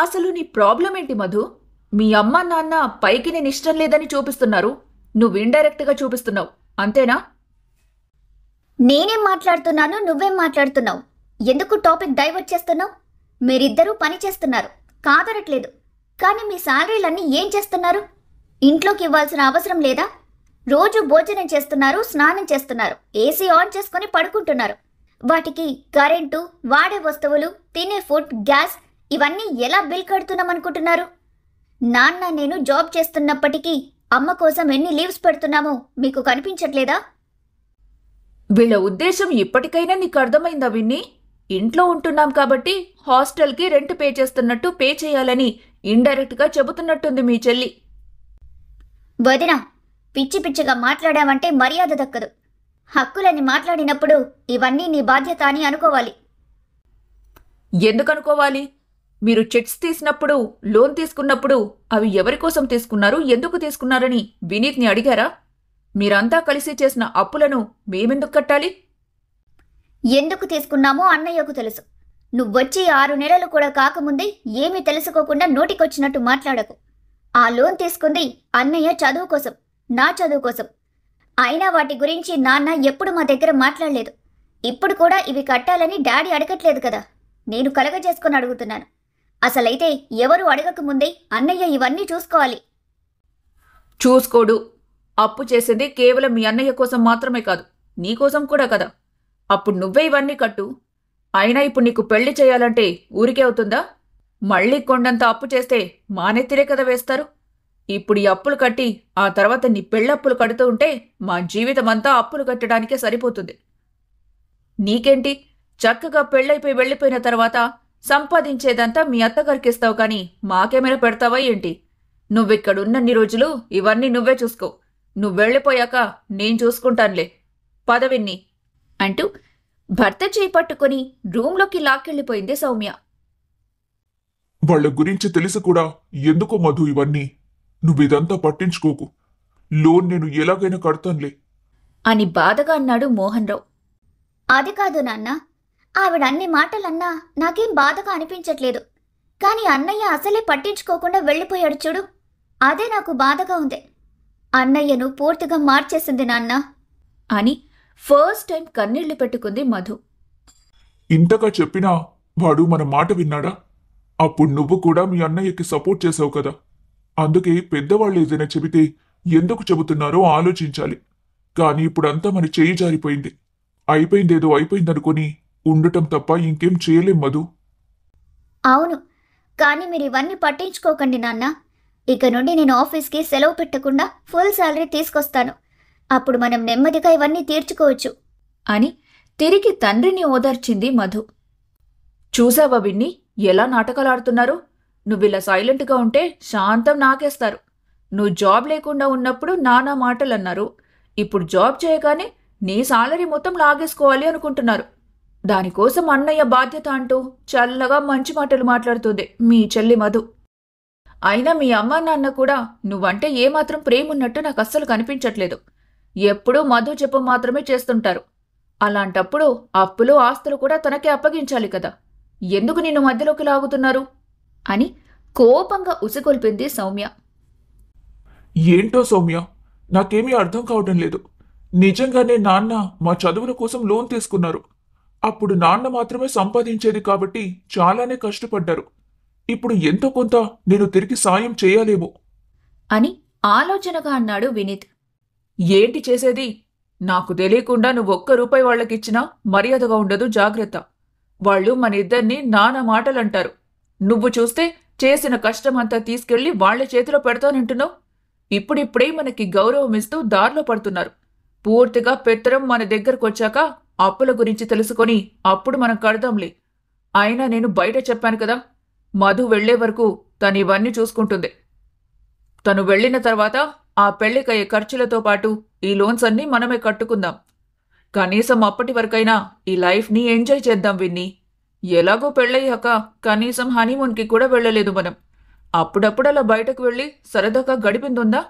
అసలు నీ ప్రాబ్లం ఏంటి మధు? మీ అమ్మ నాన్న పైకి నేను ఇష్టం లేదని చూపిస్తున్నారు, నువ్వు ఇండైరెక్ట్గా చూపిస్తున్నావు, అంతేనా? నేనేం మాట్లాడుతున్నాను, నువ్వేం మాట్లాడుతున్నావు? ఎందుకు టాపిక్ డైవర్ట్ చేస్తున్నావు? మీరిద్దరూ పని చేస్తున్నారు, కాదనట్లేదు. కానీ మీ శాలరీలన్నీ ఏం చేస్తున్నారు? ఇంట్లోకి ఇవ్వాల్సిన అవసరం లేదా? రోజు భోజనం చేస్తున్నారు, స్నానం చేస్తున్నారు, ఏసీ ఆన్ చేసుకొని పడుకుంటున్నారు. వాటికి కరెంటు, వాడే వస్తువులు, తినే ఫుడ్, గ్యాస్ ఇవన్నీ ఎలా బిల్ కడుతున్నామనుకుంటున్నారు? నాన్న నేను జాబ్ చేస్తున్నప్పటికీ అమ్మ కోసం ఎన్ని లీవ్స్ పెడుతున్నామో మీకు కనిపించట్లేదా? వీళ్ళ ఉద్దేశం ఇప్పటికైనా నీకు అర్థమైందా విన్ని? ఇంట్లో ఉంటున్నాం కాబట్టి హాస్టల్కి రెంట్ పే చేస్తున్నట్టు పే చేయాలని ఇండైరెక్ట్గా చెబుతున్నట్టుంది మీ చెల్లి. వదినా, పిచ్చి పిచ్చిగా మాట్లాడామంటే మర్యాద దక్కదు. హక్కులని మాట్లాడినప్పుడు ఇవన్నీ నీ బాధ్యత అని అనుకోవాలి. ఎందుకు అనుకోవాలి? మీరు చెట్స్ తీసినప్పుడు, లోన్ తీసుకున్నప్పుడు అవి ఎవరి కోసం తీసుకున్నారు, ఎందుకు తీసుకున్నారని వినీత్ని అడిగారా? మీరంతా కలిసి చేసిన అప్పులను మేమెందుకు కట్టాలి? ఎందుకు తీసుకున్నామో అన్నయ్యకు తెలుసు. నువ్వొచ్చి 6 నెలలు కూడా కాకముందే ఏమీ తెలుసుకోకుండా నోటికొచ్చినట్టు మాట్లాడకు. ఆ లోన్ తీసుకుంది అన్నయ్య చదువు కోసం, నా చదువు కోసం. అయినా వాటి గురించి నాన్న ఎప్పుడు మా దగ్గర మాట్లాడలేదు. ఇప్పుడు కూడా ఇవి కట్టాలని డాడీ అడగట్లేదు కదా, నేను కలగజేసుకొని అడుగుతున్నాను. అసలైతే ఎవరు అడగకముందే అన్నయ్య ఇవన్నీ చూసుకోవాలి. చూసుకోడు. అప్పు చేసేది కేవలం మీ అన్నయ్య కోసం మాత్రమే కాదు, నీకోసం కూడా కదా. అప్పుడు నువ్వే ఇవన్నీ కట్టు. అయినా ఇప్పుడు నీకు పెళ్లి చేయాలంటే ఊరికే అవుతుందా? మళ్ళీ కొండంత అప్పు చేస్తే మానెత్తిరే కదా వేస్తారు. ఇప్పుడు ఈ అప్పులు కట్టి ఆ తర్వాత నీ పెళ్ళప్పులు కడుతూ ఉంటే మా జీవితమంతా అప్పులు కట్టడానికే సరిపోతుంది. నీకేంటి, చక్కగా పెళ్ళైపోయి వెళ్ళిపోయిన తర్వాత సంపాదించేదంతా మీ అత్తగారికిస్తావు, కానీ మాకేమైనా పెడతావా ఏంటి? నువ్విక్కడున్నన్ని రోజులు ఇవన్నీ నువ్వే చూసుకో. నువ్వు వెళ్ళిపోయాక నేను చూసుకుంటానులే, పదవిన్ని అంటూ భర్త చేయి పట్టుకుని రూంలోకి లాక్కెళ్ళిపోయింది సౌమ్య. వాళ్ల గురించి తెలిసి కూడా ఎందుకో మధు ఇవన్నీ? నువ్విదంతా పట్టించుకోకు, లోన్ నేను ఎలాగైనా కడతానులే అని బాధగా అన్నాడు మోహన్ రావు. అది కాదు నాన్న, ఆవిడ అన్ని మాటలన్నా నాకేం బాధగా అనిపించట్లేదు. కానీ అన్నయ్య అసలే పట్టించుకోకుండా వెళ్ళిపోయాడు చూడు, అదే నాకు బాధగా ఉంది. అన్నయ్యను పూర్తిగా మార్చేసింది నాన్న అని ఫస్ట్ టైం కన్నీళ్లు పెట్టుకుంది మధు. ఇంతగా చెప్పినా వాడు మన మాట విన్నాడా? అప్పుడు నువ్వు కూడా మీ అన్నయ్యకి సపోర్ట్ చేసావు కదా. అందుకే పెద్దవాళ్ళు ఏదైనా చెబితే ఎందుకు చెబుతున్నారో ఆలోచించాలి. కానీ ఇప్పుడంతా మన చేయి జారిపోయింది. అయిపోయిందేదో అయిపోయిందనుకొని ఉండటం తప్ప ఇంకేం చేయలేం మధు. అవును, కానీ మీరు ఇవన్నీ పట్టించుకోకండి నాన్న. ఇక నుండి నేను ఆఫీస్కి సెలవు పెట్టకుండా ఫుల్ శాలరీ తీసుకొస్తాను. అప్పుడు మనం నెమ్మదిగా ఇవన్నీ తీర్చుకోవచ్చు అని తిరిగి తండ్రిని ఓదార్చింది మధు. చూసావా విన్ని, ఎలా నాటకాలాడుతున్నారు? నువ్విలా సైలెంట్గా ఉంటే శాంతం నాకేస్తారు. నువ్వు జాబ్ లేకుండా ఉన్నప్పుడు నానా మాటలన్నారు. ఇప్పుడు జాబ్ చేయగానే నీ సాలరీ మొత్తం లాగేసుకోవాలి అనుకుంటున్నారు. దానికోసం అన్నయ్య బాధ్యత అంటూ చల్లగా మంచి మాటలు మాట్లాడుతుంది మీ చెల్లి మధు. అయినా మీ అమ్మా నాన్న కూడా నువ్వంటే ఏమాత్రం ప్రేమున్నట్టు నాకు అస్సలు కనిపించట్లేదు. ఎప్పుడూ మధు చెప్పు మాత్రమే చేస్తుంటారు. అలాంటప్పుడు అప్పులు ఆస్తులు కూడా తనకే అప్పగించాలి కదా. ఎందుకు నిన్ను మధ్యలోకి లాగుతున్నారు అని కోపంగా ఉసిగొల్పింది సౌమ్య. ఏంటో సౌమ్య, నాకేమీ అర్థం కావడం లేదు. నిజంగానే నాన్న మా చదువుల కోసం లోన్ తీసుకున్నారు. అప్పుడు నాన్న మాత్రమే సంపాదించేది కాబట్టి చాలానే కష్టపడ్డారు. ఇప్పుడు ఎంతో కొంత నేను తిరిగి సాయం చేయాలేమో అని ఆలోచనగా అన్నాడు వినీత్. ఏంటి చేసేది? నాకు తెలియకుండా నువ్వు ₹1 వాళ్ళకిచ్చినా మర్యాదగా ఉండదు, జాగ్రత్త. వాళ్ళు మన ఇద్దరిని నానా మాటలంటారు. నువ్వు చూస్తే చేసిన కష్టమంతా తీసుకెళ్లి వాళ్ల చేతిలో పెడతానంటున్నావు. ఇప్పుడిప్పుడే మనకి గౌరవం ఇస్తూ దారిలో పడుతున్నారు. పూర్తిగా పెత్తనం మన దగ్గరకొచ్చాక అప్పుల గురించి తెలుసుకొని అప్పుడు మనం కడదాంలే. అయినా నేను బయట చెప్పాను కదా, మధు వెళ్లే వరకు తను ఇవన్నీ చూసుకుంటుంది. తను వెళ్లిన తర్వాత ఆ పెళ్లికయ్యే ఖర్చులతో పాటు ఈ లోన్స్ అన్నీ మనమే కట్టుకుందాం. కనీసం అప్పటి వరకైనా ఈ లైఫ్ని ఎంజాయ్ చేద్దాం విన్ని. ఎలాగో పెళ్ళయ్యాక కనీసం హనీమూన్కి కూడా వెళ్ళలేదు మనం. అప్పుడప్పుడు అలా బయటకు వెళ్ళి సరదాగా గడిపిందుందా?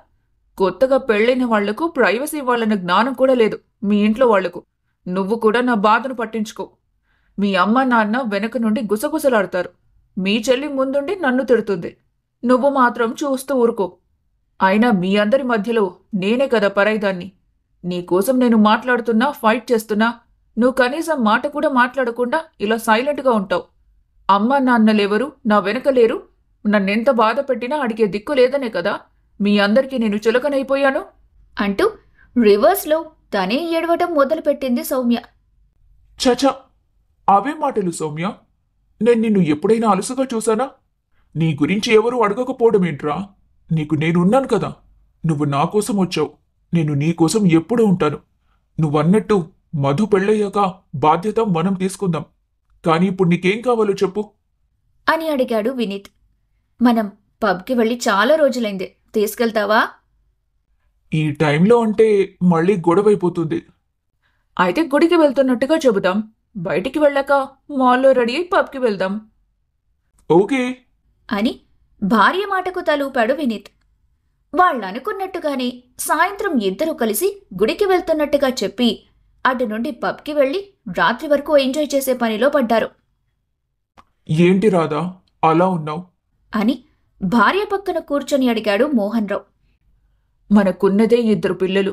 కొత్తగా పెళ్ళైన వాళ్లకు ప్రైవసీ ఇవ్వాలన్న జ్ఞానం కూడా లేదు మీ ఇంట్లో వాళ్లకు. నువ్వు కూడా నా బాధను పట్టించుకో. మీ అమ్మ నాన్న వెనక నుండి గుసగుసలాడతారు. మీ చెల్లి ముందుండి నన్ను తిడుతుంది. నువ్వు మాత్రం చూస్తూ ఊరుకో. అయినా మీ అందరి మధ్యలో నేనే కదా పరాయిదాన్ని. నీకోసం నేను మాట్లాడుతున్నా, ఫైట్ చేస్తున్నా, నువ్వు కనీసం మాట కూడా మాట్లాడకుండా ఇలా సైలెంట్గా ఉంటావు. అమ్మ నాన్నలెవరు నా వెనక లేరు. నన్నెంత బాధ పెట్టినా అడిగే దిక్కు లేదనే కదా మీ అందరికీ నేను చులకనైపోయాను అంటూ రివర్స్లో తనే ఏడవటం మొదలుపెట్టింది సౌమ్య. చచా, అవే మాటలు సౌమ్య. నేను నిన్ను ఎప్పుడైనా అలుసుగా చూసానా? నీ గురించి ఎవరూ అడగకపోవడమేంట్రా? నీకు నేనున్నాను కదా. నువ్వు నా కోసం వచ్చావు, నేను నీకోసం ఎప్పుడూ ఉంటాను. నువ్వన్నట్టు మధు పెళ్ళయ్యాక బాధ్యత మనం తీసుకుందాం. కానీ ఇప్పుడు నీకేం కావాలో చెప్పు అని అడిగాడు వినీత్. మనం పబ్కి వెళ్ళి చాలా రోజులైంది, తీసుకెళ్తావా? ఈ టైంలో అంటే మళ్ళీ గొడవైపోతుంది. అయితే గుడికి వెళ్తున్నట్టుగా చెబుదాం. బయటికి వెళ్ళాక మాల్లో రెడీ అయి పబ్కి వెళ్దాం. ఓకే అని భార్య మాటకు తలూపాడు వినీత్. వాళ్ళనుకున్నట్టుగానే సాయంత్రం ఇద్దరూ కలిసి గుడికి వెళ్తున్నట్టుగా చెప్పి అటు నుండి పబ్కి వెళ్ళి రాత్రి వరకు ఎంజాయ్ చేసే పనిలో పడ్డారు. ఏంటి రాధా అలా ఉన్నావు? అని భార్య పక్కన కూర్చొని అడిగాడు మోహన్ రావు. మనకున్నదే 2 పిల్లలు.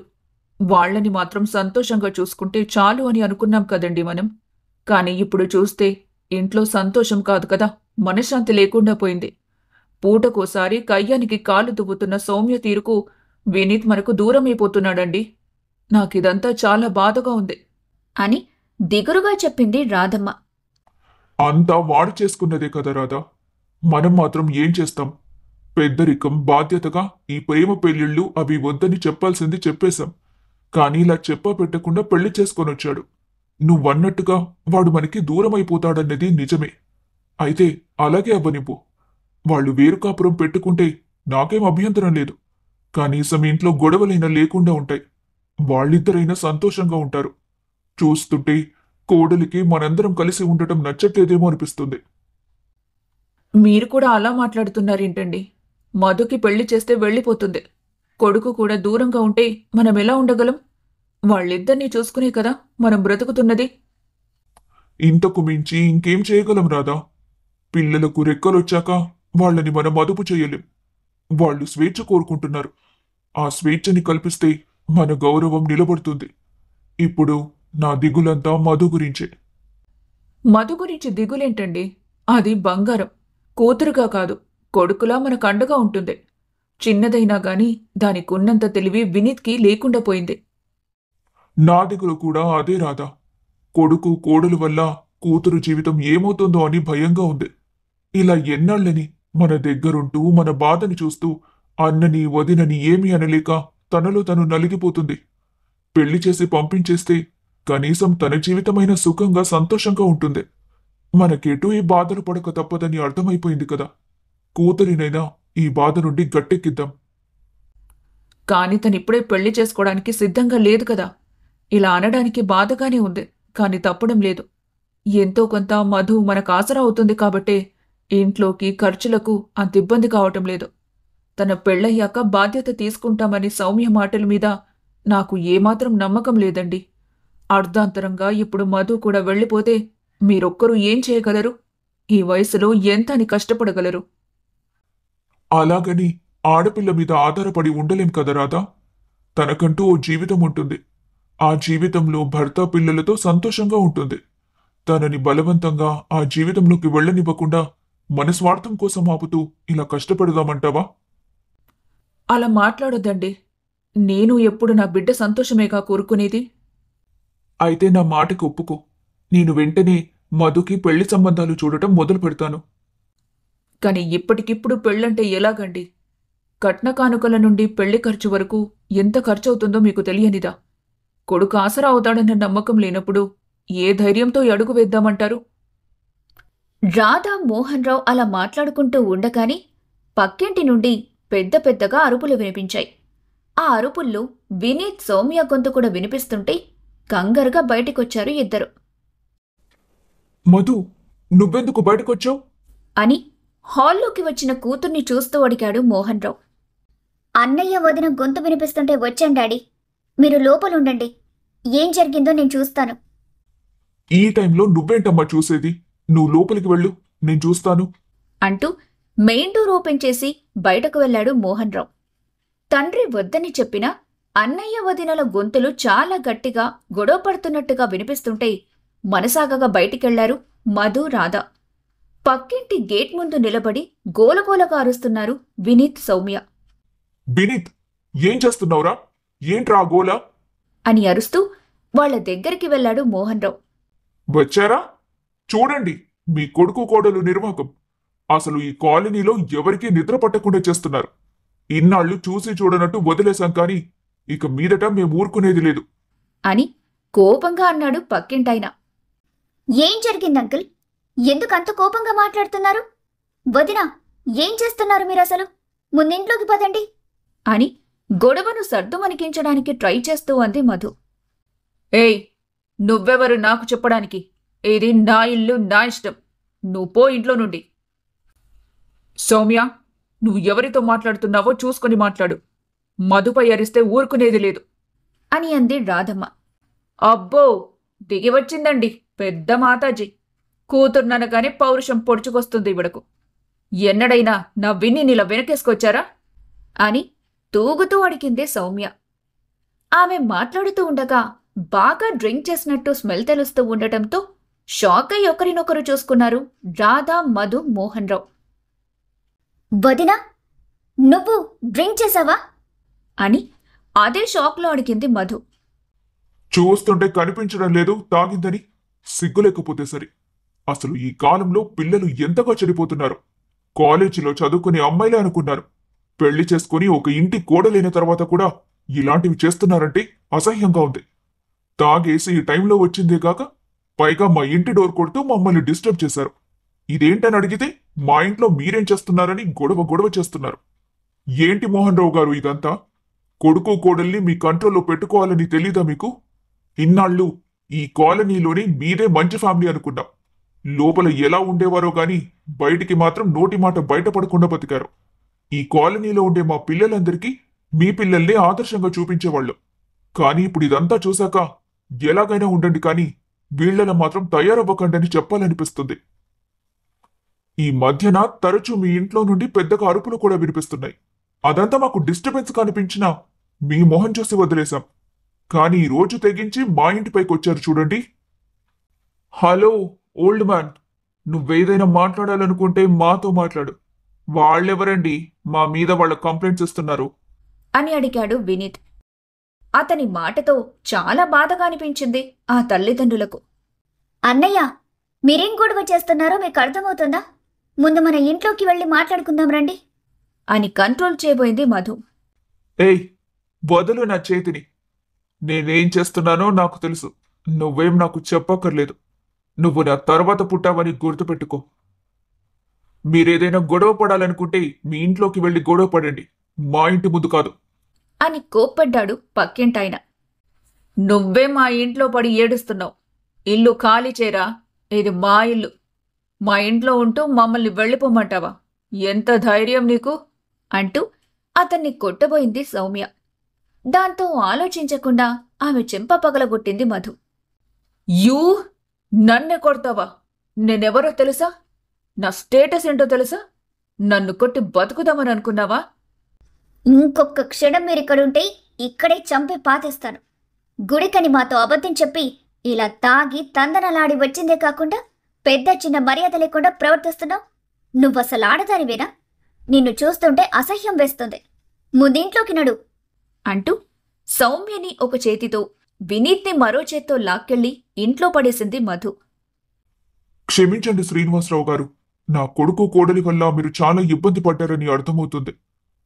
వాళ్ళని మాత్రం సంతోషంగా చూసుకుంటే చాలు అని అనుకున్నాం కదండి మనం. కానీ ఇప్పుడు చూస్తే ఇంట్లో సంతోషం కాదు కదా, మనశ్శాంతి లేకుండా పోయింది. పూటకోసారి కయ్యానికి కాలు దువ్వుతున్న సౌమ్య తీరుకు వినీత్ మనకు దూరమైపోతున్నాడండి. నాకిదంతా చాలా బాధగా ఉంది అని దిగురుగా చెప్పింది రాధమ్మ. అంతా వాడు చేసుకున్నదే కదా రాధా. మనం మాత్రం ఏం చేస్తాం? పెద్దరికం, బాధ్యతగా ఈ ప్రేమ పెళ్లిళ్ళు అవి వద్దని చెప్పాల్సింది చెప్పేశాం. కానీ ఇలా చెప్పా పెట్టకుండా పెళ్లి చేసుకొనొచ్చాడు. నువ్వన్నట్టుగా వాడు మనకి దూరమైపోతాడన్నది నిజమే. అయితే అలాగే అవ్వనివ్వు. వాళ్ళు వేరు కాపురం పెట్టుకుంటే నాకేం అభ్యంతరం లేదు. కనీసం ఇంట్లో గొడవలైనా లేకుండా ఉంటాయి. వాళ్ళిద్దరైనా సంతోషంగా ఉంటారు. చూస్తుంటే కోడలికి మనందరం కలిసి ఉండటం నచ్చట్లేదేమో అనిపిస్తుంది. మీరు కూడా అలా మాట్లాడుతున్నారేంటండి? మధుకి పెళ్లి చేస్తే వెళ్ళిపోతుంది. కొడుకు కూడా దూరంగా ఉంటే మనం ఎలా ఉండగలం? వాళ్ళిద్దరినీ చూసుకునే కదా మనం బ్రతుకుతున్నది. ఇంతకు మించి ఇంకేం చేయగలం రాదా? పిల్లలకు రెక్కలొచ్చాక వాళ్ళని మనం అదుపు చేయలేం. వాళ్ళు స్వేచ్ఛ కోరుకుంటున్నారు. ఆ స్వేచ్ఛని కల్పిస్తే మన గౌరవం నిలబడుతుంది. ఇప్పుడు నా దిగులంతా మధు గురించే. మధు గురించి దిగులేంటండి? అది బంగారం. కూతురుగా కాదు, కొడుకులా మనకు అండగా ఉంటుంది. చిన్నదైనా గాని దానికున్నంత తెలివి వినీత్కి లేకుండా పోయింది. నా దిగులు కూడా అదే రాదా. కొడుకు కోడలు వల్ల కూతురు జీవితం ఏమవుతుందో అని భయంగా ఉంది. ఇలా ఎన్నాళ్ళని మన దగ్గరుంటూ మన బాధని చూస్తూ అన్నని వదినని ఏమీ అనలేక తనలో తను నలిగిపోతుంది. పెళ్లి చేసి పంపించేస్తే కనీసం తన జీవితమైన సుఖంగా సంతోషంగా ఉంటుంది. మనకెటూ ఈ బాధలు పడక తప్పదని అర్థమైపోయింది కదా. కూతురినైనా ఈ బాధ నుండి గట్టెక్కిద్దాం. కాని తనిప్పుడే పెళ్లి చేసుకోవడానికి సిద్ధంగా లేదు కదా. ఇలా అనడానికి బాధగానే ఉంది, కాని తప్పడం లేదు. ఎంతో కొంత మధు మనకు ఆసరా అవుతుంది కాబట్టే ఇంట్లోకి ఖర్చులకు అంత ఇబ్బంది కావటం లేదు. తన పెళ్ళయ్యాక బాధ్యత తీసుకుంటామని సౌమ్య మాటల మీద నాకు ఏమాత్రం నమ్మకం లేదండి. అర్ధాంతరంగా ఇప్పుడు మధు కూడా వెళ్ళిపోతే మీరొక్కరూ ఏం చేయగలరు? ఈ వయసులో ఎంత అని కష్టపడగలరు? అలాగని ఆడపిల్ల మీద ఆధారపడి ఉండలేం కదా రాధా. తనకంటూ ఓ జీవితం ఉంటుంది. ఆ జీవితంలో భర్త పిల్లలతో సంతోషంగా ఉంటుంది. తనని బలవంతంగా ఆ జీవితంలోకి వెళ్ళనివ్వకుండా మన స్వార్థం కోసం ఆపుతూ ఇలా కష్టపడదామంటావా? అలా మాట్లాడొద్దండి. నేను ఎప్పుడు నా బిడ్డ సంతోషమేగా కోరుకునేది. అయితే నా మాటకి ఒప్పుకో. నేను వెంటనే మధుకి పెళ్లి సంబంధాలు చూడటం మొదలు పెడతాను. కాని ఇప్పటికిప్పుడు పెళ్ళంటే ఎలాగండి? కట్న కానుకల నుండి పెళ్లి ఖర్చు వరకు ఎంత ఖర్చవుతుందో మీకు తెలియనిదా? కొడుకు ఆసరా అవుతాడన్న నమ్మకం లేనప్పుడు ఏ ధైర్యంతో అడుగు వేద్దామంటారు? రాధా మోహన్ రావు అలా మాట్లాడుకుంటూ ఉండగానే పక్కింటి నుండి పెద్ద పెద్దగా అరుపులు వినిపించాయి. ఆ అరుపుల్లో వినీత్, సౌమ్య గొంతు కూడా వినిపిస్తుంటే కంగారుగా బయటికొచ్చారు ఇద్దరు. మధు, నువ్వెందుకు బయటకొచ్చావు? అని హాల్లోకి వచ్చిన కూతుర్ని చూస్తూ అడిగాడు మోహన్ రావు. అన్నయ్య వదిన గొంతు వినిపిస్తుంటే వచ్చాను డాడీ. మీరు లోపలుండండి. ఏం జరిగిందో నేను చూస్తాను. ఈ టైంలో నువ్వేంటమ్మా చూసేది? నువ్వు లోపలికి వెళ్ళు, నేను చూస్తాను. అంటూ మెయిన్ డోర్ ఓపెన్ చేసి బయటకు వెళ్లాడు మోహన్ రావు. తండ్రి వద్దని చెప్పినా అన్నయ్య వదినల గొంతులు చాలా గట్టిగా గొడవ పడుతున్నట్టుగా వినిపిస్తుంటే మనసాగగా బయటికెళ్లారు మధు, రాధ. పక్కింటి గేట్ ముందు నిలబడి గోలగోలగా అరుస్తున్నారు వినీత్, సౌమ్య. వినీత్, ఏం చేస్తున్నావురా? ఏంట్రా గోల? అని అరుస్తూ వాళ్ల దగ్గరికి వెళ్లాడు మోహన్ రావు. వచ్చారా? చూడండి, మీ కొడుకు కోడలు నిర్వాహకం. అసలు ఈ కాలనీలో ఎవరికీ నిద్ర పట్టకుండా చేస్తున్నారు. ఇన్నాళ్లు చూసి చూడనట్టు వదిలేశాం, కానీ ఇక మీదట మేము ఊరుకునేది లేదు అని కోపంగా అన్నాడు పక్కింటాయన. ఏం జరిగింది అంకుల్? ఎందుకంత కోపంగా మాట్లాడుతున్నారు? వదినా, ఏం చేస్తున్నారు మీరసలు? ముందింట్లోకి పదండి అని గొడవను సర్దుమణికించడానికి ట్రై చేస్తూ అంది మధు. ఏయ్, నువ్వెవరు నాకు చెప్పడానికి? ఇది నా ఇల్లు, నా ఇష్టం. నువ్వు పో ఇంట్లో నుండి. సౌమ్య, నువ్వు ఎవరితో మాట్లాడుతున్నావో చూసుకుని మాట్లాడు. మధుపై అరిస్తే ఊరుకునేది లేదు అని అంది రాధమ్మ. అబ్బో, దిగి వచ్చిందండి పెద్ద మాతాజీ. కూతుర్ననగానే పౌరుషం పొడుచుకొస్తుంది ఇవిడకు. ఎన్నడైనా నా విన్ని నీలా వెనకేసుకొచ్చారా అని తూగుతూ అడిగింది సౌమ్య. ఆమె మాట్లాడుతూ ఉండగా బాగా డ్రింక్ చేసినట్టు స్మెల్ తెలుస్తూ ఉండటంతో షాక్ అయి ఒకరినొకరు చూసుకున్నారు రాధా, మధు, మోహన్ రావు. వదినా, నువ్వు డ్రింక్ చేసావా అని అదే షాక్లో అడిగింది మధు. చూస్తుంటే కనిపించడం లేదు తాగిందని. సిగ్గులేకపోతే సరి. అసలు ఈ కాలంలో పిల్లలు ఎంతగా చెడిపోతున్నారు. కాలేజీలో చదువుకునే అమ్మాయిలే అనుకున్నారు. పెళ్లి చేసుకుని ఒక ఇంటి కోడలైన తర్వాత కూడా ఇలాంటివి చేస్తున్నారంటే అసహ్యంగా ఉంది. తాగేసి ఈ టైంలో వచ్చిందే కాక పైగా మా ఇంటి డోర్ కొడుతూ మమ్మల్ని డిస్టర్బ్ చేశారు. ఇదేంటని అడిగితే మా ఇంట్లో మీరేం చేస్తున్నారని గొడవ చేస్తున్నారు. ఏంటి మోహన్ రావు గారు ఇదంతా? కొడుకు కోడల్ని మీ కంట్రోల్లో పెట్టుకోవాలని తెలీదా మీకు? ఇన్నాళ్ళు ఈ కాలనీలోని మీదే మంచి ఫ్యామిలీ అనుకున్నాం. లోపల ఎలా ఉండేవారో గాని బయటికి మాత్రం నోటి మాట బయటపడకుండా బతికారు. ఈ కాలనీలో ఉండే మా పిల్లలందరికీ మీ పిల్లల్ని ఆదర్శంగా చూపించేవాళ్ళు. కానీ ఇప్పుడు ఇదంతా చూశాక ఎలాగైనా ఉండండి, కానీ వీళ్లలో మాత్రం తయారవ్వకండని చెప్పాలనిపిస్తుంది. ఈ మధ్యన తరచూ మీ ఇంట్లో నుండి పెద్దగా అరుపులు కూడా వినిపిస్తున్నాయి. అదంతా మాకు డిస్టర్బెన్స్ కనిపించినా మీ మొహం చూసి వదిలేశాం. కానీ ఈ రోజు తెగించి మా ఇంటిపైకి వచ్చారు చూడండి. హలో ఓల్డ్ మ్యాన్, నువ్వేదైనా మాట్లాడాలనుకుంటే మాతో మాట్లాడు. వాళ్ళెవరండి మా మీద వాళ్ళ కంప్లైంట్స్ ఇస్తున్నారు అని అడిగాడు వినీత్. అతని మాటతో చాలా బాధగా అనిపించింది ఆ తల్లిదండ్రులకు. అన్నయ్య, మీరేం గొడవ చేస్తున్నారో మీకు అర్థమవుతుందా? ముందు మన ఇంట్లోకి వెళ్ళి మాట్లాడుకుందాం రండి అని కంట్రోల్ చేయబోయింది మధు. ఏయ్, వదులు నా చేతిని. నేనేం చేస్తున్నానో నాకు తెలుసు. నువ్వేం నాకు చెప్పక్కర్లేదు. నువ్వు నా తర్వాత పుట్టావని గుర్తుపెట్టుకో. మీరేదైనా గొడవ పడాలనుకుంటే మీ ఇంట్లోకి వెళ్ళి గొడవ పడండి, మా ఇంటి ముందు కాదు అని కోప్పడ్డాడు పక్కింటాయన. నువ్వే మా ఇంట్లో పడి ఏడుస్తున్నావు. ఇల్లు ఖాళీ చేరా, ఇది మా ఇల్లు. మా ఇంట్లో ఉంటూ మమ్మల్ని వెళ్ళిపోమంటావా? ఎంత ధైర్యం నీకు అంటూ అతన్ని కొట్టబోయింది సౌమ్య. దాంతో ఆలోచించకుండా ఆమె చెంప పగలగొట్టింది మధు. యూ, నన్నే కొడతావా? నేనెవరో తెలుసా? నా స్టేటస్ ఏంటో తెలుసా? నన్ను కొట్టి బతుకుదామని అనుకున్నావా? ఇంకొక క్షణం మీరిక్కడుంటే ఇక్కడే చంపి పాతేస్తాను. గుడికని మాతో అబద్ధం చెప్పి ఇలా తాగి తందనలాడి వచ్చిందే కాకుండా పెద్ద చిన్న మర్యాద లేకుండా ప్రవర్తిస్తున్నావు. నువ్వసలు ఆడదానివేనా? నిన్ను చూస్తుంటే అసహ్యం వేస్తుంది. ముందింట్లోకి నడు అంటూ సౌమ్యని ఒక చేతితో, వినీత్ని మరో చేత్తో లాక్కెళ్లి ఇంట్లో పడేసింది మధు. క్షమించండి శ్రీనివాసరావు గారు. నా కొడుకు కోడలి వల్ల మీరు చాలా ఇబ్బంది పడ్డారని అర్థమవుతుంది.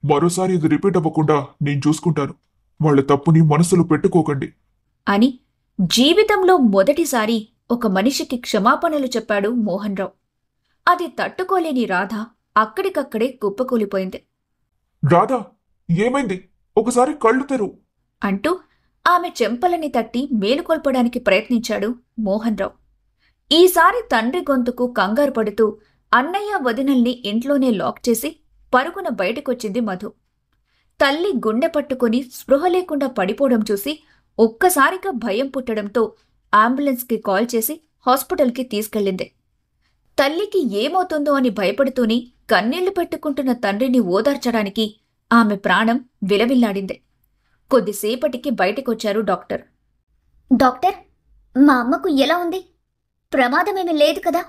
మరోసారి ఇది రిపీట్ అవ్వకుండా నేను చూసుకుంటాను. వాళ్ళ తప్పుని మనసులో పెట్టుకోకండి అని జీవితంలో మొదటిసారి ఒక మనిషికి క్షమాపణలు చెప్పాడు మోహన్ రావు. అది తట్టుకోలేని రాధ అక్కడికక్కడే కుప్పకూలిపోయింది. రాధా, ఏమైంది? ఒకసారి కళ్ళు తెరువు అంటూ ఆమె చెంపలని తట్టి మేలుకొల్పడానికి ప్రయత్నించాడు మోహన్ రావు. ఈసారి తండ్రి గొంతుకు కంగారు పడుతూ అన్నయ్య వదినల్ని ఇంట్లోనే లాక్ చేసి పరుగున బయటకొచ్చింది మధు. తల్లి గుండె పట్టుకుని స్పృహ లేకుండా పడిపోవడం చూసి ఒక్కసారిగా భయం పుట్టడంతో అంబులెన్స్కి కాల్ చేసి హాస్పిటల్కి తీసుకెళ్ళింది. తల్లికి ఏమవుతుందో అని భయపడుతూనే కన్నీళ్లు పెట్టుకుంటున్న తండ్రిని ఓదార్చడానికి ఆమె ప్రాణం విలవిల్లాడింది. కొద్దిసేపటికి బయటికొచ్చారు డాక్టర్. డాక్టర్, మా అమ్మకు ఎలా ఉంది? ప్రమాదమేమీ లేదు కదా?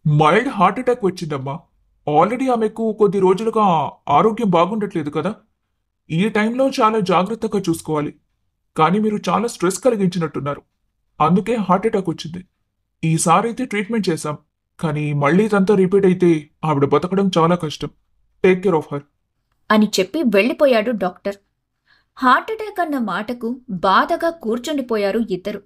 మైల్డ్ హార్ట్ అటాక్ వచ్చిందమ్మా. ఆల్రెడీ ఆమెకు కొద్ది రోజులుగా ఆరోగ్యం బాగుండట్లేదు కదా. ఈ టైంలో చాలా జాగ్రత్తగా చూసుకోవాలి. కానీ మీరు చాలా స్ట్రెస్ కలిగించినట్టున్నారు. అందుకే హార్ట్ అటాక్ వచ్చింది. ఈసారైతే ట్రీట్మెంట్ చేశాం. కానీ మళ్ళీ ఇదంతా రిపీట్ అయితే ఆవిడ బతకడం చాలా కష్టం. టేక్ కేర్ ఆఫ్ హర్ అని చెప్పి వెళ్ళిపోయాడు డాక్టర్. హార్ట్అటాక్ అన్న మాటకు బాధగా కూర్చుండిపోయారు ఇద్దరు.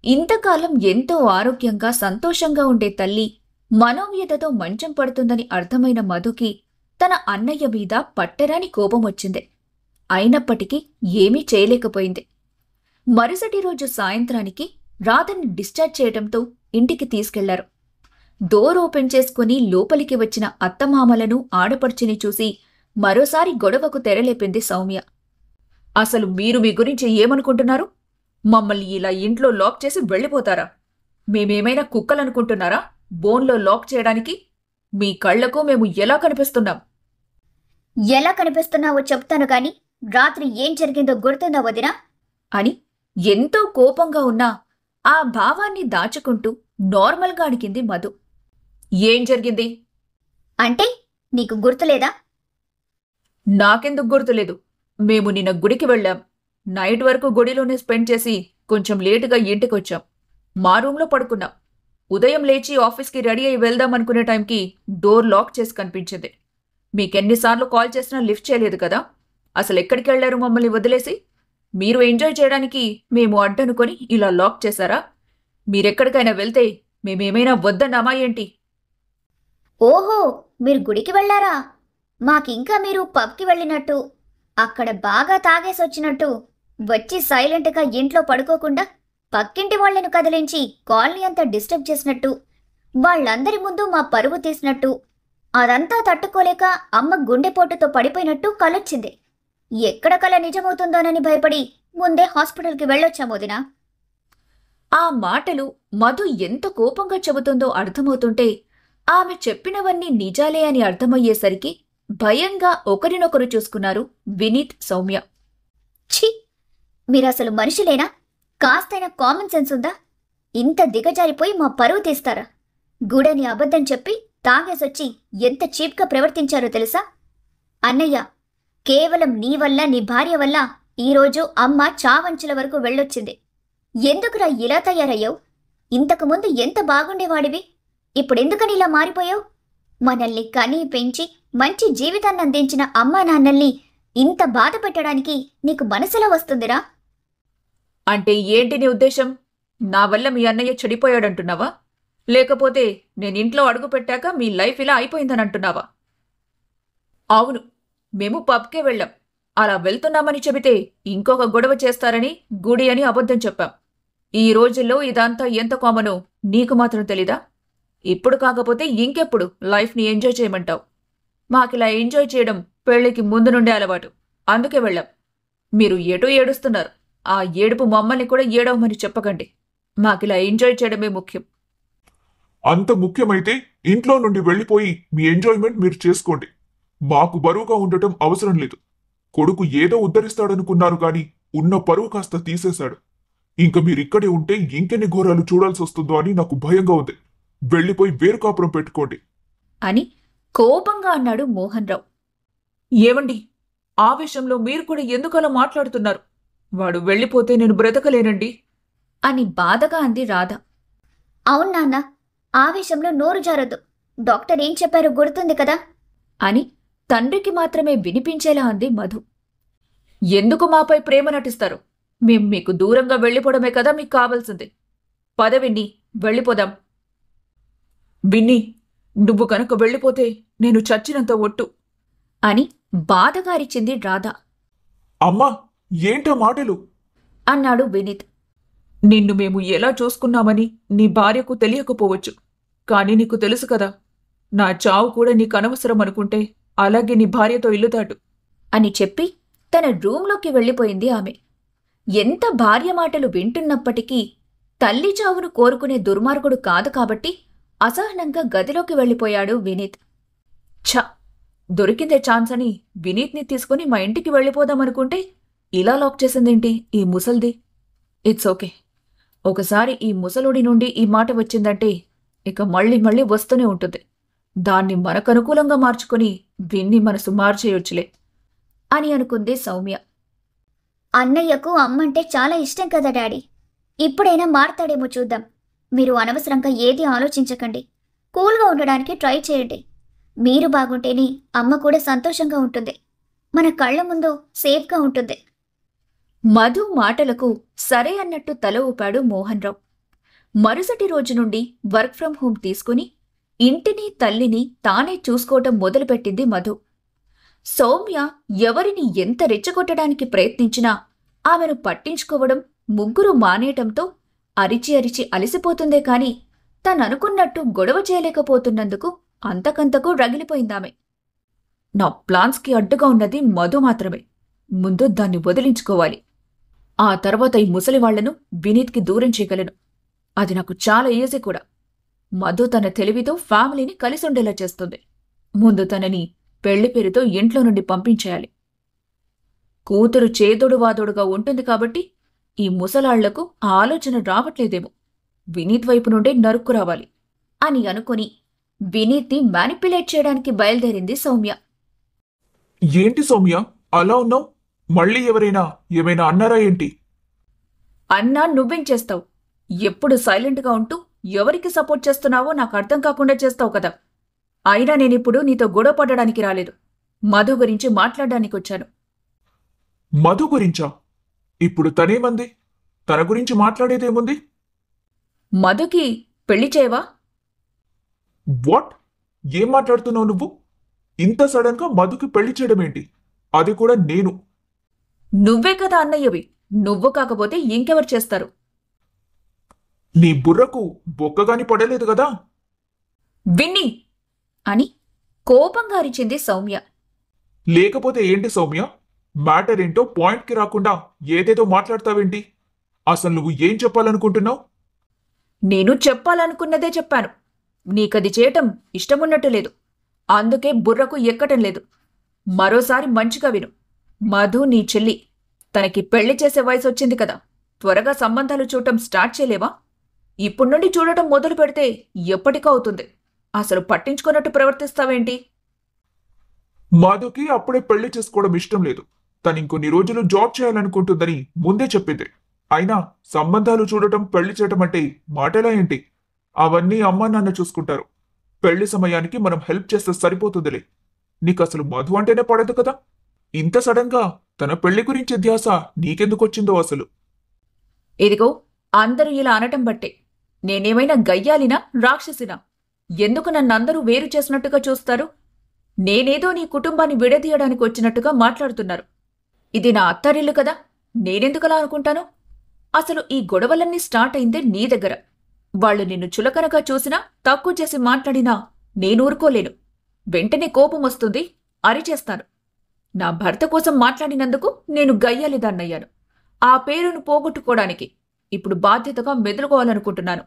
ఇంతకాలం ఎంతో ఆరోగ్యంగా సంతోషంగా ఉండే తల్లి మనోవ్యధతో మంచం పడుతుందని అర్థమైన మధుకి తన అన్నయ్య మీద పట్టరాని కోపం వచ్చింది. అయినప్పటికీ ఏమీ చేయలేకపోయింది. మరుసటి రోజు సాయంత్రానికి రాధని డిశ్చార్జ్ చేయడంతో ఇంటికి తీసుకెళ్లారు. డోర్ ఓపెన్ చేసుకుని లోపలికి వచ్చిన అత్తమామలను ఆడపడుచుని చూసి మరోసారి గొడవకు తెరలేపింది సౌమ్య. అసలు మీరు మీ గురించి ఏమనుకుంటున్నారు? మమ్మల్ని ఇలా ఇంట్లో లాక్ చేసి వెళ్ళిపోతారా? మేమేమైనా కుక్కలనుకుంటున్నారా బోన్లో లాక్ చేయడానికి? మీ కళ్లకు మేము ఎలా కనిపిస్తున్నాం? ఎలా కనిపిస్తున్నావో చెప్తాను గాని రాత్రి ఏం జరిగిందో గుర్తుందా వదినా? అని ఎంతో కోపంగా ఉన్నా ఆ భావాన్ని దాచుకుంటూ నార్మల్గా అడిగింది మధు. ఏం జరిగింది అంటే నీకు గుర్తులేదా? నాకెందుకు గుర్తులేదు? మేము నిన్న గుడికి వెళ్ళాం. నైట్ వరకు గుడిలోనే స్పెండ్ చేసి కొంచెం లేటుగా ఇంటికొచ్చాం. మా రూంలో పడుకున్నాం. ఉదయం లేచి ఆఫీస్కి రెడీ అయి వెళ్దామనుకునే టైంకి డోర్ లాక్ చేసి కనిపించింది. మీకెన్నిసార్లు కాల్ చేసినా లిఫ్ట్ చేయలేదు కదా. అసలు ఎక్కడికి వెళ్లారు మమ్మల్ని వదిలేసి? మీరు ఎంజాయ్ చేయడానికి మేము అడ్డనుకొని ఇలా లాక్ చేశారా? మీరెక్కడికైనా వెళ్తే మేమేమైనా వద్దన్నామా ఏంటి? ఓహో, మీరు గుడికి వెళ్లారా? మాకింకా మీరు పబ్కి వెళ్ళినట్టు, అక్కడ బాగా తాగేసొచ్చినట్టు, వచ్చి సైలెంట్గా ఇంట్లో పడుకోకుండా పక్కింటి వాళ్లను కదిలించి కాలనీ అంతా డిస్టర్బ్ చేసినట్టు, వాళ్ళందరి ముందు మా పరువు తీసినట్టు, అదంతా తట్టుకోలేక అమ్మ గుండెపోటుతో పడిపోయినట్టు కలొచ్చింది. ఎక్కడ కల నిజమవుతుందోనని భయపడి ముందే హాస్పిటల్కి వెళ్ళొచ్చాం వదినా. ఆ మాటలు మధు ఎంత కోపంగా చెబుతుందో అర్థమవుతుంటే ఆమె చెప్పినవన్నీ నిజాలే అని అర్థమయ్యేసరికి భయంగా ఒకరినొకరు చూసుకున్నారు వినీత్, సౌమ్య. ఛీ, మీరసలు మనిషిలేనా? కాస్తైనా కామన్ సెన్స్ ఉందా? ఇంత దిగజారిపోయి మా పరువు తీస్తారా? గుడని అబద్ధం చెప్పి తాగేసొచ్చి ఎంత చీప్గా ప్రవర్తించారో తెలుసా? అన్నయ్య, కేవలం నీ వల్ల, నీ భార్య వల్ల ఈరోజు అమ్మ చావంచుల వరకు వెళ్ళొచ్చింది. ఎందుకురా ఇలా తయారయ్యావు? ఇంతకుముందు ఎంత బాగుండేవాడివి, ఇప్పుడెందుకని ఇలా మారిపోయావు? మనల్ని కనీ పెంచి మంచి జీవితాన్ని అందించిన అమ్మా నాన్నల్ని ఇంత బాధ పెట్టడానికి నీకు మనసులా వస్తుందిరా? అంటే ఏంటి నీ ఉద్దేశం? నా వల్ల మీ అన్నయ్య చెడిపోయాడంటున్నావా? లేకపోతే నేను ఇంట్లో అడుగు పెట్టాక మీ లైఫ్ ఇలా అయిపోయిందని అంటున్నావా? అవును, మేము పబ్కే వెళ్ళాం. అలా వెళ్తున్నామని చెబితే ఇంకొక గొడవ చేస్తారని గుడి అని అబద్ధం చెప్పాం. ఈ రోజుల్లో ఇదంతా ఎంత కామనో నీకు మాత్రం తెలీదా? ఇప్పుడు కాకపోతే ఇంకెప్పుడు లైఫ్ని ఎంజాయ్ చేయమంటావు? మాకిలా ఎంజాయ్ చేయడం పెళ్లికి ముందు నుండే అలవాటు. అందుకే వెళ్ళాం. మీరు ఎటూ ఏడుస్తున్నారు. ఆ ఏడుపు మమ్మల్ని కూడా ఏడవమని చెప్పకండి. మాకిలా ఎంజాయ్ చేయడమే ముఖ్యం. అంత ముఖ్యమైతే ఇంట్లో నుండి వెళ్ళిపోయి మీ ఎంజాయ్మెంట్ మీరు చేసుకోండి. మాకు బరువుగా ఉండటం అవసరం లేదు. కొడుకు ఏదో ఉద్ధరిస్తాడనుకున్నారు గాని ఉన్న పరువు కాస్త తీసేశాడు. ఇంక మీరిక్కడే ఉంటే ఇంకెన్ని ఘోరాలు చూడాల్సి వస్తుందో అని నాకు భయంగా ఉంది. వెళ్ళిపోయి వేరు కాపురం పెట్టుకోండి అని కోపంగా అన్నాడు మోహన్ రావు. ఏమండి, ఆవేశంలో మీరు కూడా ఎందుకలా మాట్లాడుతున్నారు? వాడు వెళ్ళిపోతే నేను బ్రతకలేనండి అని బాధగా అంది రాధ. అవును నాన్న, ఆవేశంలో నోరు జారొద్దు. డాక్టర్ ఏం చెప్పారో గుర్తుంది కదా? అని తండ్రికి మాత్రమే వినిపించేలా అంది మధు. ఎందుకు మాపై ప్రేమ నటిస్తారు? మేం మీకు దూరంగా వెళ్ళిపోవడమే కదా మీకు కావాల్సింది. పద విన్ని, వెళ్ళిపోదాం. విన్ని, నువ్వు కనుక వెళ్ళిపోతే నేను చచ్చినంత ఒట్టు అని బాధగా అరిచింది రాధ. అమ్మా, ఏంటా మాటలు? అన్నాడు వినీత్. నిన్ను మేము ఎలా చూసుకున్నామని నీ భార్యకు తెలియకపోవచ్చు. కానీ నీకు తెలుసు కదా, నా చావు కూడా నీకు అనవసరం అనుకుంటే అలాగే నీ భార్యతో ఇల్లు దాటు అని చెప్పి తన రూంలోకి వెళ్ళిపోయింది ఆమె. ఎంత భార్య మాటలు వింటున్నప్పటికీ తల్లి చావును కోరుకునే దుర్మార్గుడు కాదు కాబట్టి అసహనంగా గదిలోకి వెళ్ళిపోయాడు వినీత్. ఛ, దొరికిందే ఛాన్స్ అని వినీత్ని తీసుకుని మా ఇంటికి వెళ్ళిపోదామనుకుంటే ఇలా లాక్ చేసిందేంటి ఈ ముసల్ది? It's okay. ఒకసారి ఈ ముసలుడి నుండి ఈ మాట వచ్చిందంటే ఇక మళ్ళీ మళ్ళీ వస్తూనే ఉంటుంది. దాన్ని మనకనుకూలంగా మార్చుకుని విన్ని మనసు మార్చేయొచ్చులే అని అనుకుంది సౌమ్య. అన్నయ్యకు అమ్మంటే చాలా ఇష్టం కదా డాడీ. ఇప్పుడైనా మారతాడేమో చూద్దాం. మీరు అనవసరంగా ఏది ఆలోచించకండి. కూల్గా ఉండడానికి ట్రై చేయండి. మీరు బాగుంటేనే అమ్మ కూడా సంతోషంగా ఉంటుంది. మన కళ్ళ ముందు సేఫ్గా ఉంటుంది. మధు మాటలకు సరే అన్నట్టు తల ఊపాడు మోహన్ రావు. మరుసటి రోజు నుండి వర్క్ ఫ్రం హోం తీసుకుని ఇంటిని తల్లిని తానే చూసుకోవటం మొదలుపెట్టింది మధు. సౌమ్య ఎవరిని ఎంత రెచ్చగొట్టడానికి ప్రయత్నించినా ఆమెను పట్టించుకోవడం ముగ్గురు మానేయటంతో అరిచి అరిచి అలసిపోతుందే కాని తననుకున్నట్టు గొడవ చేయలేకపోతున్నందుకు అంతకంతకు రగిలిపోయిందామె. నా ప్లాన్స్కి అడ్డుగా ఉన్నది మధు మాత్రమే. ముందు దాన్ని వదిలించుకోవాలి. ఆ తర్వాత ఈ ముసలివాళ్లను వినీత్కి దూరం చేయగలను. అది నాకు చాలా ఈజీ కూడా. మధు తన తెలివితో ఫ్యామిలీని కలిసి ఉండేలా చేస్తుంది. ముందు తనని పెళ్లి పేరుతో ఇంట్లో నుండి పంపించేయాలి. కూతురు చేదోడు వాదోడుగా ఉంటుంది కాబట్టి ఈ ముసలాళ్లకు ఆ ఆలోచన రావట్లేదేమో. వినీత్ వైపు నుండే నరుక్కు రావాలి అని అనుకుని వినీత్ని మ్యానిపులేట్ చేయడానికి బయలుదేరింది సౌమ్య. ఏంటి సౌమ్య అలా ఉన్నావు? మళ్ళీ ఏమైనా అన్నారా ఏంటి? అన్నా నువ్వేం చేస్తావు? ఎప్పుడు సైలెంట్గా ఉంటూ ఎవరికి సపోర్ట్ చేస్తున్నావో నాకు అర్థం కాకుండా చేస్తావు కదా. అయినా నేనిప్పుడు నీతో గొడవ పడడానికి రాలేదు. మధు గురించి మాట్లాడడానికి వచ్చాను. మధు గురించా? ఇప్పుడు తనేమంది? తన గురించి మాట్లాడేదేముంది? మధుకి పెళ్లి చేయవా? వాట్? ఏం మాట్లాడుతున్నావు నువ్వు? ఇంత సడన్ గా మధుకి పెళ్లి చేయడం ఏంటి? అది కూడా నేను. నువ్వే కదా అన్నయ్యవి. నువ్వు కాకపోతే ఇంకెవరు చేస్తారు? నీ బుర్రకు బొక్కగాని పడలేదు కదా? విన్ని అని కోపంగా అరిచింది సౌమ్య. లేకపోతే ఏంటి సౌమ్య? మ్యాటర్ ఏంటో పాయింట్కి రాకుండా ఏదేదో మాట్లాడతావేంటి? అసలు నువ్వు ఏం చెప్పాలనుకుంటున్నావు? నేను చెప్పాలనుకున్నదే చెప్పాను. నీకది చేయటం ఇష్టమున్నట్టు లేదు. అందుకే బుర్రకు ఎక్కటం లేదు. మరోసారి మంచిగా విను. మధు నీ చెల్లి. తనకి పెళ్లి చేసే వయసు వచ్చింది కదా. త్వరగా సంబంధాలు చూడటం స్టార్ట్ చేయలేవా? ఇప్పుడు నుండి చూడటం మొదలు పెడితే ఎప్పటికో అవుతుంది. అసలు పట్టించుకున్నట్టు ప్రవర్తిస్తావేంటి? మధుకి అప్పుడే పెళ్లి చేసుకోవడం ఇష్టం లేదు. తను ఇంకొన్ని రోజులు జాబ్ చేయాలనుకుంటుందని ముందే చెప్పింది. అయినా సంబంధాలు చూడటం పెళ్లి చేయటం అంటే మాటలా ఏంటి? అవన్నీ అమ్మా నాన్న చూసుకుంటారు. పెళ్లి సమయానికి మనం హెల్ప్ చేస్తే సరిపోతుందిలే. నీకు అసలు మధు అంటేనే పడదు కదా. ఇంత సడన్ గా తన పెళ్లి గురించి ధ్యాస నీకెందుకొచ్చిందో అసలు? ఇదిగో అందరూ ఇలా అనటం బట్టే. నేనేమైనా గయ్యాలినా రాక్షసినా? ఎందుకు నన్నందరూ వేరు చేసినట్టుగా చూస్తారు? నేనేదో నీ కుటుంబాన్ని విడదీయడానికి వచ్చినట్టుగా మాట్లాడుతున్నారు. ఇది నా అత్తారిల్లు కదా. నేనెందుకలా అనుకుంటాను? అసలు ఈ గొడవలన్నీ స్టార్ట్ అయిందే నీ దగ్గర. వాళ్ళు నిన్ను చులకనగా చూసినా తక్కువ చేసి మాట్లాడినా నేనూరుకోలేను. వెంటనే కోపం వస్తుంది, అరిచేస్తాను. నా భర్త కోసం మాట్లాడినందుకు నేను గయ్యాలిదాన్నయ్యాను. ఆ పేరును పోగొట్టుకోవడానికి ఇప్పుడు బాధ్యతగా మెదులుకోవాలనుకుంటున్నాను.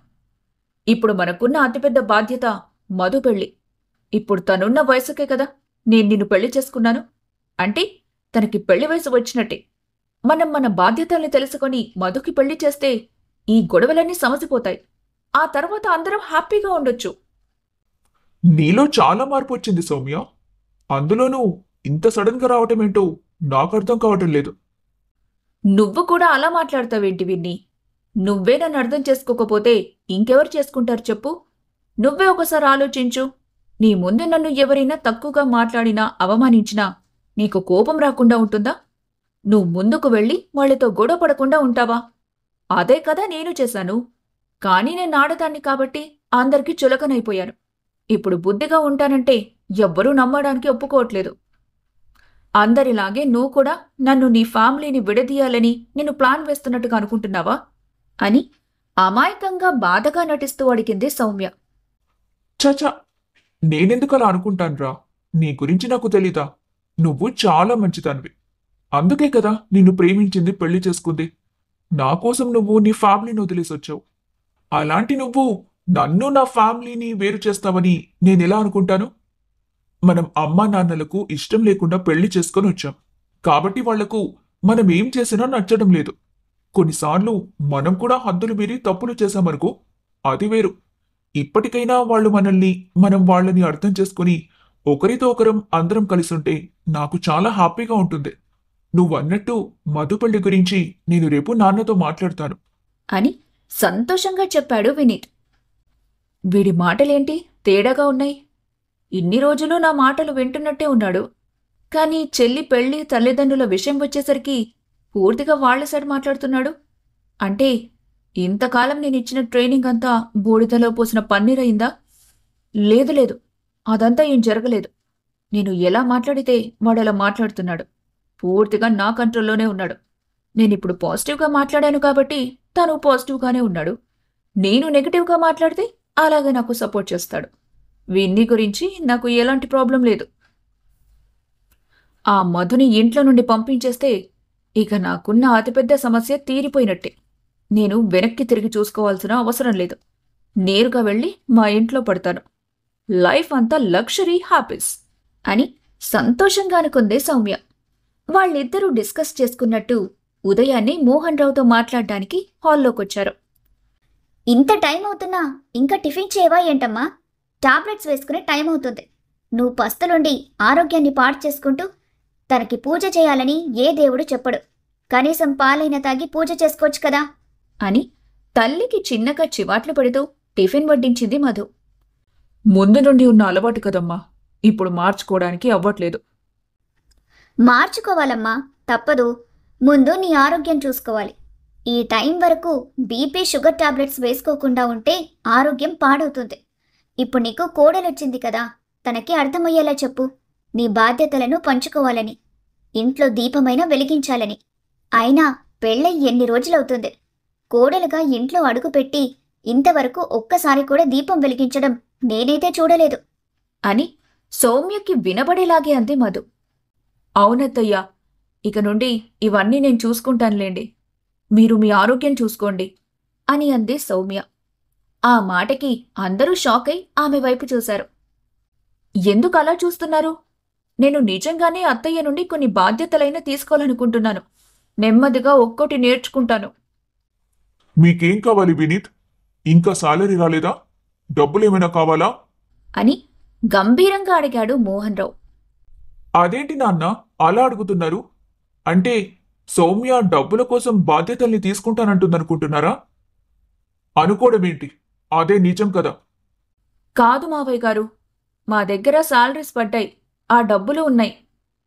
ఇప్పుడు మనకున్న అతిపెద్ద బాధ్యత మధు పెళ్లి. ఇప్పుడు తనున్న వయసుకే కదా నేను నిన్ను పెళ్లి చేసుకున్నాను. అంటే తనకి పెళ్లి వయసు వచ్చినట్టే. మనం మన బాధ్యతల్ని తెలుసుకొని మధుకి పెళ్లి చేస్తే ఈ గొడవలన్నీ సమసిపోతాయి. ఆ తర్వాత అందరం హ్యాపీగా ఉండొచ్చు. నీలో చాలా మార్పు వచ్చింది సౌమ్య. అందులోనూ ఇంత సడన్ గా రావటం ఏంటో నాకు అర్థం కావటం లేదు. నువ్వు కూడా అలా మాట్లాడతావేంటి విన్ని? నువ్వే నన్ను అర్థం చేసుకోకపోతే ఇంకెవరు చేసుకుంటారు చెప్పు? నువ్వే ఒకసారి ఆలోచించు. నీ ముందు నన్ను ఎవరైనా తక్కువగా మాట్లాడినా అవమానించినా నీకు కోపం రాకుండా ఉంటుందా? నువ్వు ముందుకు వెళ్ళి వాళ్లతో గొడవ పడకుండా ఉంటావా? అదే కదా నేను చేశాను. కానీ నేను ఆడదాన్ని కాబట్టి అందరికీ చులకనైపోయాను. ఇప్పుడు బుద్ధిగా ఉంటానంటే ఎవ్వరూ నమ్మడానికి ఒప్పుకోవట్లేదు. అందరిలాగే నువ్వు కూడా నన్ను నీ ఫ్యామిలీని విడదీయాలని నేను ప్లాన్ వేస్తున్నట్టుగా అనుకుంటున్నావా అని అమాయకంగా బాధగా నటిస్తూ అడిగింది సౌమ్య. చచా, నేనెందుకలా అనుకుంటాన్రా? నీ గురించి నాకు తెలీదా? నువ్వు చాలా మంచిదానివి. అందుకే కదా నిన్ను ప్రేమించింది, పెళ్లి చేసుకుంది. నా కోసం నువ్వు నీ ఫ్యామిలీని వదిలేసొచ్చావు. అలాంటి నువ్వు నన్ను నా ఫ్యామిలీని వేరు చేస్తావని నేనెలా అనుకుంటాను? మనం అమ్మా నాన్నలకు ఇష్టం లేకుండా పెళ్లి చేసుకొని వచ్చాం. కాబట్టి వాళ్లకు మనం ఏం చేసినా నచ్చడం లేదు. కొన్నిసార్లు మనం కూడా హద్దులు మీరి తప్పులు చేశామనుకో, అది వేరు. ఇప్పటికైనా వాళ్ళు మనల్ని, మనం వాళ్ళని అర్థం చేసుకుని ఒకరితో ఒకరం అందరం కలిసుంటే నాకు చాలా హ్యాపీగా ఉంటుంది. నువ్వన్నట్టు మధు పెళ్లి గురించి నేను రేపు నాన్నతో మాట్లాడతాను అని సంతోషంగా చెప్పాడు వినీత్. వీడి మాటలేంటి తేడాగా ఉన్నాయి? ఇన్ని రోజులు నా మాటలు వింటున్నట్టే ఉన్నాడు. కానీ చెల్లి పెళ్లి తల్లిదండ్రుల విషయం వచ్చేసరికి పూర్తిగా వాళ్ల సైడ్ మాట్లాడుతున్నాడు. అంటే ఇంతకాలం నేనిచ్చిన ట్రైనింగ్ అంతా బూడిదలో పోసిన పన్నీరయిందా? లేదు లేదు, అదంతా ఏం జరగలేదు. నేను ఎలా మాట్లాడితే వాడలా మాట్లాడుతున్నాడు. పూర్తిగా నా కంట్రోల్లోనే ఉన్నాడు. నేనిప్పుడు పాజిటివ్గా మాట్లాడాను కాబట్టి తను పాజిటివ్గానే ఉన్నాడు. నేను నెగటివ్గా మాట్లాడితే అలాగే నాకు సపోర్ట్ చేస్తాడు. విన్నీ గురించి నాకు ఎలాంటి ప్రాబ్లం లేదు. ఆ మధుని ఇంట్లో నుండి పంపించేస్తే ఇక నాకున్న అతిపెద్ద సమస్య తీరిపోయినట్టే. నేను వెనక్కి తిరిగి చూసుకోవాల్సిన అవసరం లేదు. నేరుగా వెళ్ళి మా ఇంట్లో పడతాను. లైఫ్ అంతా లగ్జరీ హ్యాపీస్ అని సంతోషంగా అనుకుందే సౌమ్య. వాళ్ళిద్దరూ డిస్కస్ చేసుకున్నట్టు ఉదయాన్నే మోహన్ రావుతో మాట్లాడడానికి హాల్లోకొచ్చారు. ఇంత టైం అవుతున్నా ఇంకా టిఫిన్ చేయవా ఏంటమ్మా? టాబ్లెట్స్ వేసుకునే టైం అవుతుంది. నువ్వు పస్తులుండి ఆరోగ్యాన్ని పాడు చేసుకుంటూ తనకి పూజ చేయాలని ఏ దేవుడు చెప్పడు. కనీసం పాలైన తాగి పూజ చేసుకోవచ్చు కదా అని తల్లికి చిన్నగా చివాట్లు పెడుతూ టిఫిన్ వడ్డించింది మధు. ముందు నుండి ఉన్న అలవాటు కదమ్మా, ఇప్పుడు మార్చుకోవడానికి అవ్వట్లేదు. మార్చుకోవాలమ్మా, తప్పదు. ముందు నీ ఆరోగ్యం చూసుకోవాలి. ఈ టైం వరకు బీపీ షుగర్ టాబ్లెట్స్ వేసుకోకుండా ఉంటే ఆరోగ్యం పాడవుతుంది. ఇప్పుడు నీకు కోడలొచ్చింది కదా, తనకి అర్థమయ్యేలా చెప్పు. నీ బాధ్యతలను పంచుకోవాలని, ఇంట్లో దీపమైనా వెలిగించాలని. అయినా పెళ్ళై ఎన్ని రోజులవుతుంది? కోడలుగా ఇంట్లో అడుగుపెట్టి ఇంతవరకు ఒక్కసారి కూడా దీపం వెలిగించడం నేనైతే చూడలేదు అని సౌమ్యకి వినబడేలాగే అంది మధు. అవునత్తయ్యా, ఇక నుండి ఇవన్నీ నేను చూసుకుంటానులేండి. మీరు మీ ఆరోగ్యం చూసుకోండి అని అంది సౌమ్య. ఆ మాటకి అందరూ షాక్ అయి ఆమె వైపు చూశారు. ఎందుకు అలా చూస్తున్నారు? నేను నిజంగానే అత్తయ్య నుండి కొన్ని బాధ్యతలైనా తీసుకోవాలనుకుంటున్నాను. నెమ్మదిగా ఒక్కోటి నేర్చుకుంటాను. మీకేం కావాలి వినీత్? ఇంకా సాలరీ రాలేదా? డబ్బులేమైనా కావాలా? అని గంభీరంగా అడిగాడు మోహన్ రావు. అదేంటి నాన్న అలా అడుగుతున్నారు? అంటే సౌమ్య డబ్బుల కోసం బాధ్యతల్ని తీసుకుంటానంటుందనుకుంటున్నారా? అనుకోవడమేంటి? అదే నిజం కదా. కాదు మావయ్య గారు, మా దగ్గర శాలరీస్ పడ్డాయి, ఆ డబ్బులు ఉన్నాయి.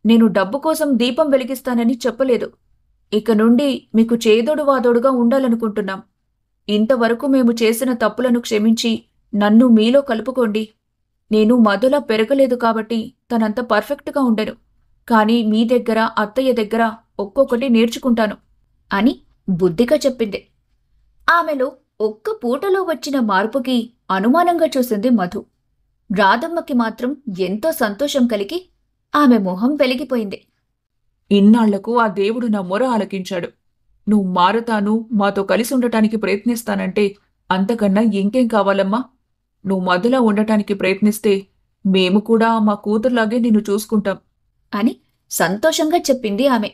నేను డబ్బు కోసం దీపం వెలిగిస్తానని చెప్పలేదు. ఇక నుండి మీకు చేదోడు వాదోడుగా ఉండాలనుకుంటున్నాం. ఇంతవరకు మేము చేసిన తప్పులను క్షమించి నన్ను మీలో కలుపుకోండి. నేను మధులా పెరగలేదు కాబట్టి తనంత పర్ఫెక్ట్గా ఉండను. కానీ మీ దగ్గర, అత్తయ్య దగ్గర ఒక్కొక్కటి నేర్చుకుంటాను అని బుద్ధిగా చెప్పింది. ఆమెలో ఒక్క పూటలో వచ్చిన మార్పుకి అనుమానంగా చూసింది మధు. రాధమ్మకి మాత్రం ఎంతో సంతోషం కలిగి ఆమె మొహం వెలిగిపోయింది. ఇన్నాళ్లకు ఆ దేవుడు నా మొర ఆలకించాడు. నువ్వు మారతాను, మాతో కలిసి ఉండటానికి ప్రయత్నిస్తానంటే అంతకన్నా ఇంకేం కావాలమ్మా? నువ్వు మధులా ఉండటానికి ప్రయత్నిస్తే మేము కూడా మా కూతురులాగే నిన్ను చూసుకుంటాం అని సంతోషంగా చెప్పింది ఆమె.